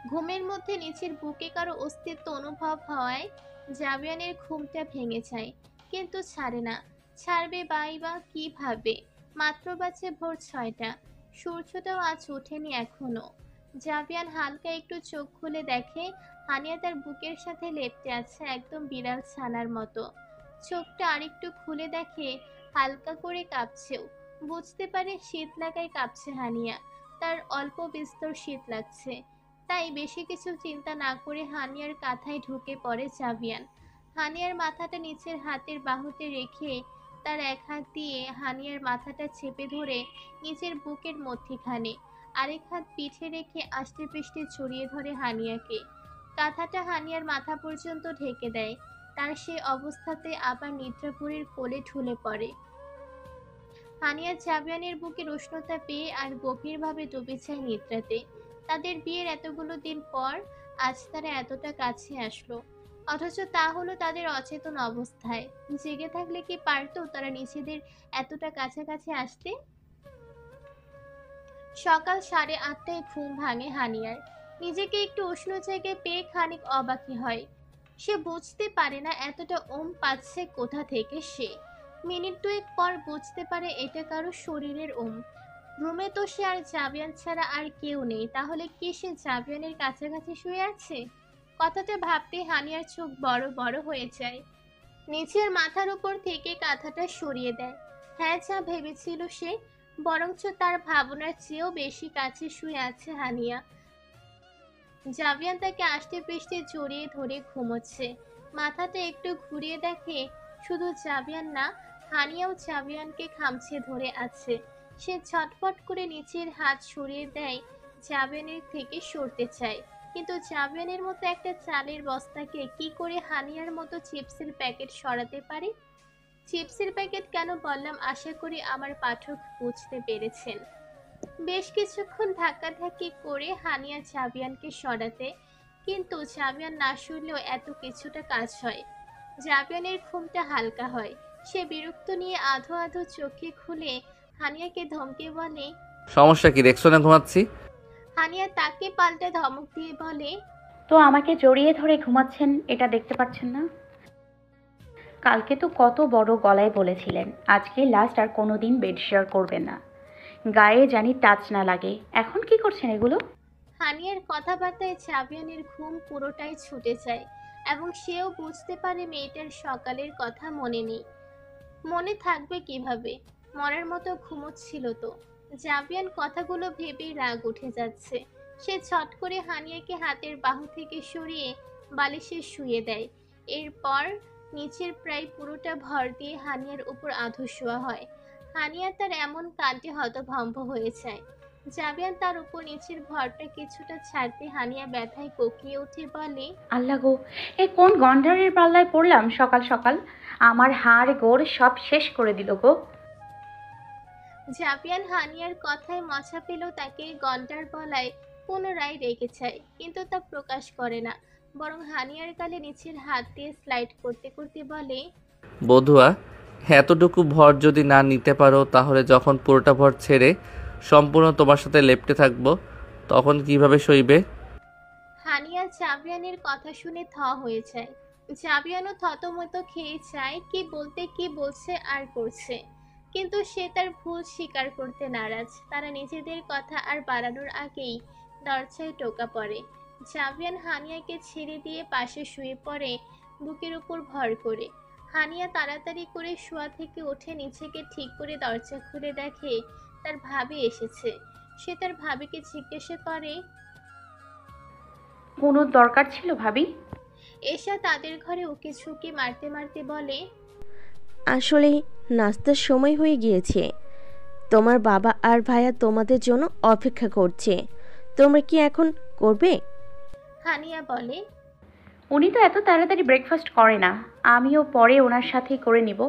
ঘুমের মধ্যে নিচের বুকে কারো অস্তিত্ব অনুভব হওয়ায় জাবিয়ানের ঘুমটা ভেঙে যায়, কিন্তু ছাড়ে না। ছাড়বে বা কিভাবে? মাত্র বাজে ভোর 6টা, সূর্যটাও আজ ওঠেনি এখনো। জাবিয়ান হালকা একটু চোখ খুলে দেখে হানিয়া তার বুকের সাথে লেপ্টে আছে, একদম বিড়াল ছানার মতো। চোখটা আরেকটু খুলে দেখে হালকা করে কাঁপছেও। বুঝতে পারে শীত লাগায় কাঁপছে হানিয়া, তার অল্প বিস্তর শীত লাগছে। তাই বেশি কিছু চিন্তা না করে হানিয়ার কাঁথায় ঢুকে পড়ে জাবিয়ান। হানিয়ার মাথাটা নিচের হাতের বাহুতে রেখে তার এক হাত দিয়ে হানিয়ার মাথাটা চেপে ধরে নিজের বুকের মধ্যিখানে, আরেক হাত পিঠে রেখে আষ্টে পৃষ্ঠে জড়িয়ে ধরে হানিয়াকে। কাঁথাটা হানিয়ার মাথা পর্যন্ত ঢেকে দেয়। তার সে অবস্থাতে আবার নিদ্রাপুরীর কোলে ঢুলে পড়ে। হানিয়া জাবিয়ানের বুকের উষ্ণতা পেয়ে আর গভীরভাবে ডুবে যায় নিদ্রাতে। তাদের বিয়ের এতগুলো দিন পর আজ তারা এতটা কাছে আসলো, অথচ তা হলো তাদের অচেতন অবস্থায়। জেগে থাকলে কি পারতো তারা নিজেদের এতটা কাছাকাছি আসতে? সকাল 8:30টায় ঘুম ভাঙে হানিয়ার। নিজেকে একটু উষ্ণ জায়গায় পেয়ে খানিক অবাকই হয়। সে বুঝতে পারে না এতটা ওম পাচ্ছে কোথা থেকে সে। মিনিট 2 পর বুঝতে পারে এটা কারো শরীরের ওম। রুমে তো সে আর জাবিয়ান ছাড়া আর কেউ নেই, তাহলে কি সে জাবিয়ানের কাছাকাছি শুয়ে আছে? কথাটা ভাবতে হানিয়ার চোখ বড় বড় হয়ে যায়। নিচের মাথার উপর থেকে কাঁথাটা সরিয়ে দেয়। হ্যাঁ, যা ভেবেছিল সে, বরঞ্চ তার ভাবনার চেয়েও বেশি কাছে শুয়ে আছে হানিয়া। জাবিয়ান তাকে আষ্টে পৃষ্ঠে জড়িয়ে ধরে ঘুমোচ্ছে। মাথাটা একটু ঘুরিয়ে দেখে শুধু জাবিয়ান না, হানিয়াও জাবিয়ানকে খামছে ধরে আছে। সে ছটফট করে নিচের হাত সরিয়ে দেয়, জাবিয়ানের থেকে সরতে চায়, কিন্তু জাবিয়ানের মতো একটা চালের বস্তাকে কি করে হানিয়ার মতো চিপসের প্যাকেট সরাতে পারে? চিপসের প্যাকেট কেন বললাম আশা করি আমার পাঠক বুঝতে পেরেছেন। বেশ কিছুক্ষণ ধাক্কাধাক্কি করে হানিয়া জাবিয়ানকে সরাতে, কিন্তু জাবিয়ান না শুনলেও এত কিছুটা কাজ হয়। জাবিয়ানের ঘুমটা হালকা হয়। সে বিরক্ত নিয়ে আধো আধো চোখে খুলে হানিয়াকে ধমকে বলে, সমস্যা কি, দেখছো না ঘুমাচ্ছি? হানিয়া তাকে পাল্টা ধমক দিয়ে বলে, তো আমাকে জড়িয়ে ধরে ঘুমাচ্ছেন, এটা দেখতে পাচ্ছেন না? কালকে তো কত বড় গলায় বলেছিলেন আজকে লাস্ট, আর কোনোদিন বেড শেয়ার করবেন না, গায়ে জানি টাচ না লাগে। এখন কি করছেন এগুলো? হানিয়ার কথাবার্তায় জাবিয়ানের ঘুম পুরোটাই ছুটে যায় এবং সেও বুঝতে পারে মেয়েটার সকালের কথা মনে নেই। মনে থাকবে কিভাবে? মরার মতো ঘুমোচ্ছিল তো। জাবিয়ান কথাগুলো ভেবেই রাগ উঠে যাচ্ছে। সে ছট করে হানিয়াকে হাতের বাহু থেকে সরিয়ে বালিশে শুয়ে দেয়। এরপর নিচের প্রায় পুরোটা ভর দিয়ে হানিয়ার উপর আধো শোয়া হয়। হানিয়া তার এমন কাণ্ডে হতভম্ব হয়ে যায়। জাবিয়ান তার উপর নিচের ভরটা কিছুটা ছাড়তে হানিয়া ব্যথায় কোকিয়ে উঠে বলে, আল্লাহ গো, এ কোন গন্ডারের পাল্লায় পড়লাম সকাল সকাল? আমার হাড় গোড় সব শেষ করে দিল গো। জাবিয়ান হানিয়ার কথায় মজা পেল তাকে গন্ডার বলায় পুনরায় রেগে যায়, কিন্তু তা প্রকাশ করে না, বরং হানিয়ার গালে নিচের হাত দিয়ে স্লাইড করতে করতে বলে, বধুয়া, এতটুকু ভর যদি না নিতে পারো তাহলে যখন পুরোটা ভর ছেড়ে সম্পূর্ণ তোমার সাথে লেপ্টে থাকবো তখন কিভাবে সইবে? হানিয়া জাবিয়ানের কথা শুনে থ হয়ে যায়। জাবিয়ানও থতমত খেয়ে যায়, কি বলতে কি বলছে আর করছে, কিন্তু সে তার ভুল স্বীকার করতে নারাজ। তারা নিজেদের কথা আর বাড়ানোর আগেই দরজায় টোকা পড়ে। জাবিয়ান হানিয়াকে ছেড়ে দিয়ে পাশে শুয়ে পড়ে, বুকের উপর ভর করে। হানিয়া তাড়াতাড়ি করে শোয়া থেকে উঠে নিজেকে ঠিক করে দরজা খুলে দেখে তার ভাবি এসেছে। সে তার ভাবিকে জিজ্ঞাসা করে, কোনো দরকার ছিল ভাবি? এশা তাদের ঘরে উকি ঝুঁকি মারতে মারতে বলে, আসলে নাস্তার সময় হয়ে গিয়েছে, তোমার বাবা আর ভাইয়া তোমাদের জন্য অপেক্ষা করছে, তোমরা কি এখন করবে? হানিয়া বলে, উনি তো এত তাড়াতাড়ি ব্রেকফাস্ট করে না, আমিও পরে ওনার সাথেই করে নিব।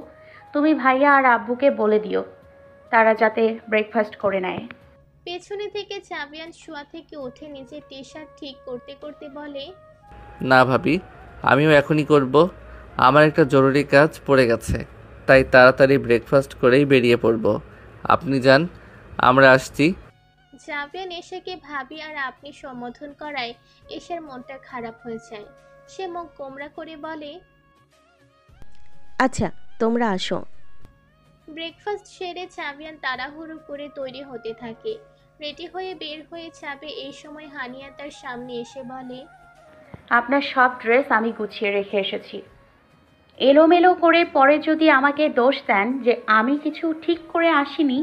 তুমি ভাইয়া আর আব্বুকে বলে দিও তারা যাতে ব্রেকফাস্ট করে নেয়। পেছনে থেকে জাবিয়ান শোয়া থেকে উঠে নিজের টি শার্ট ঠিক করতে করতে বলে, না ভাবি, আমিও এখনই করব। আমার একটা জরুরি কাজ পড়ে গেছে, তাই তাড়াতাড়ি ব্রেকফাস্ট করেই বেরিয়ে পড়ব। আপনি যান, আমরা আসছি। জাবিয়ান এশাকে ভাবি আর আপনি সম্বোধন করায় এশার মনটা খারাপ হয়ে যায়। সে মুখ গোমরা করে বলে, আচ্ছা, তোমরা আসো। ব্রেকফাস্ট সেরে জাবিয়ান তাড়াহুড়ো করে তৈরি হতে থাকে। রেডি হয়ে বের হয়ে যাবে, এই সময় হানিয়া তার সামনে এসে বলে, আপনার সব ড্রেস আমি গুছিয়ে রেখে এসেছি। এলোমেলো করে পরে যদি আমাকে দোষ দেন যে আমি কিছু ঠিক করে আসিনি,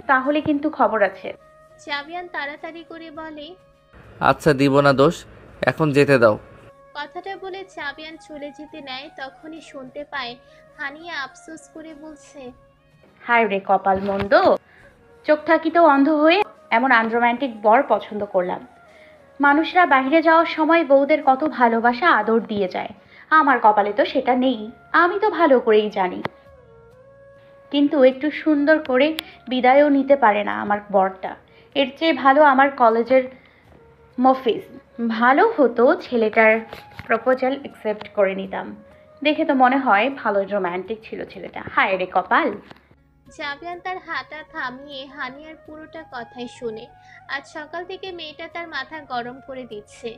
তাহলে কিন্তু খবর আছে। জাবিয়ান তাড়াতাড়ি করে বলে, আচ্ছা, দিব না দোষ, এখন যেতে দাও। কথাটা বলে জাবিয়ান চলে যেতে নেয়, তখনই শুনতে পায় হানিয়া আফসোস করে বলছে, হায় রে কপাল মন্দ, চোখ থাকিতেও অন্ধ হয়ে এমন আনরোম্যান্টিক বর পছন্দ করলাম। মানুষরা বাইরে যাওয়ার সময় বউদের কত ভালোবাসা আদর দিয়ে যায়, আমার কপালে তো সেটা নেই, আমি তো ভালো করেই জানি। কিন্তু একটু সুন্দর করে বিদায়ও নিতে পারে না আমার বরটা। এর চেয়ে ভালো আমার কলেজের মফিজ। ভালো হতো ছেলেটার প্রপোজাল অ্যাকসেপ্ট করে নিতাম। দেখে তো মনে হয় ভালো রোম্যান্টিক ছিল ছেলেটা। হায় রে কপাল। জাবিয়ান তার হাঁটা থামিয়ে হানিয়ার পুরোটা কথাই শুনে। আজ সকাল থেকে মেয়েটা তার মাথা গরম করে দিচ্ছে।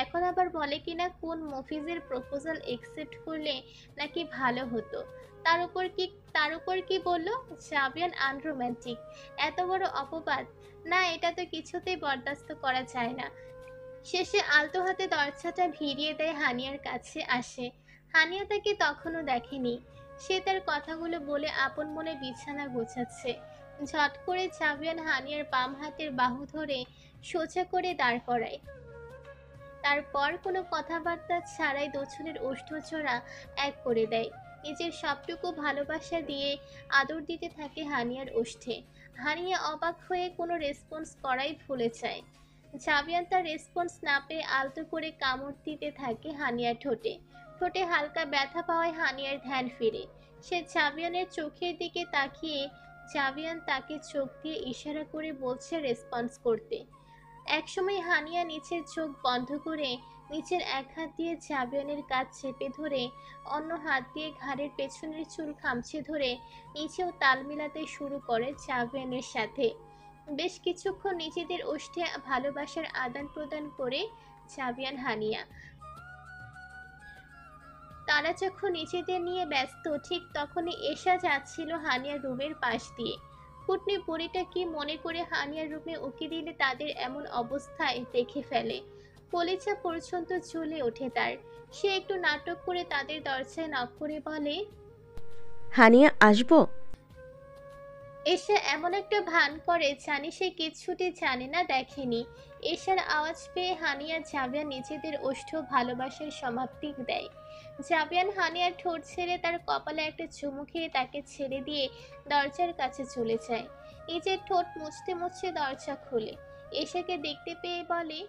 এখন আবার বলে কিনা কোন মফিজের প্রপোজাল একসেপ্ট করলে নাকি ভালো হতো। তার উপর কি বললো জাবিয়ান আনরোম্যান্টিক। এত বড় অপবাদ! না, এটা তো কিছুতেই বরদাস্ত করা যায় না। শেষে আলতো হাতে দরজাটা ভিড়িয়ে দেয়, হানিয়ার কাছে আসে। হানিয়া তাকে তখনও দেখেনি। সে তার কথাগুলো বলে আপন মনে বিছানা গোছাচ্ছে। ঝট করে জাবিয়ান হানিয়ার বাম হাতের বাহু ধরে সোজা করে দাঁড় করায়। তারপর কোনো কথাবার্তা ছাড়াই দোছনের ওষ্ঠজোড়া এক করে দেয়। নিজের সবটুকু ভালোবাসা দিয়ে আদর দিতে থাকে হানিয়ার ওষ্ঠে। হানিয়া অবাক হয়ে কোনো রেসপন্স করাই ভুলে যায়। জাবিয়ান তার রেসপন্স না পেয়ে আলতো করে কামড় দিতে থাকে হানিয়ার ঠোঁটে। ঠোঁটে হালকা ব্যথা পাওয়ায় হানিয়ার ধ্যান ফিরে। সে জাবিয়ানের চোখের দিকে তাকিয়ে জাবিয়ান তাকে চোখ দিয়ে ইশারা করে বলছে রেসপন্স করতে। একসময় হানিয়া নিচের চোখ বন্ধ করে নিচের এক হাত দিয়ে জাবিয়ানের কাঁধ চেপে ধরে অন্য হাত দিয়ে ঘাড়ের পেছনের চুল খামচে ধরে নিচেও তাল মিলাতে শুরু করে জাবিয়ানের সাথে। বেশ কিছুক্ষণ নিজেদের ওষ্ঠে ভালোবাসার আদান প্রদান করে জাবিয়ান হানিয়া। তারা যখন নিজেদের নিয়ে ব্যস্ত, ঠিক তখনই এশা যাচ্ছিল হানিয়ার রুমের পাশ দিয়ে। কুটনি বুড়িটা কি মনে করে হানিয়ার রুমে উকি দিলে তাদের এমন অবস্থায় দেখে ফেলে। কলিজা পর্যন্ত জ্বলে ওঠে তার। সে একটু নাটক করে তাদের দরজায় নক করে বলে, হানিয়া, আসবো? এসে এমন একটা ভান করে জানি সে কিচ্ছুটি জানে না, দেখেনি। এশার আওয়াজ পেয়ে হানিয়া জাবিয়ান নিজেদের ওষ্ঠ ভালোবাসার সমাপ্তি দেয়। জাবিয়ান হানিয়ার ঠোঁট ছেড়ে তার কপালে একটা চুমু খেয়ে তাকে ছেড়ে দিয়ে দরজার কাছে চলে যায়। নিজের ঠোঁট মুছতে মুছতে দরজা খুলে এশাকে দেখতে পেয়ে বলে,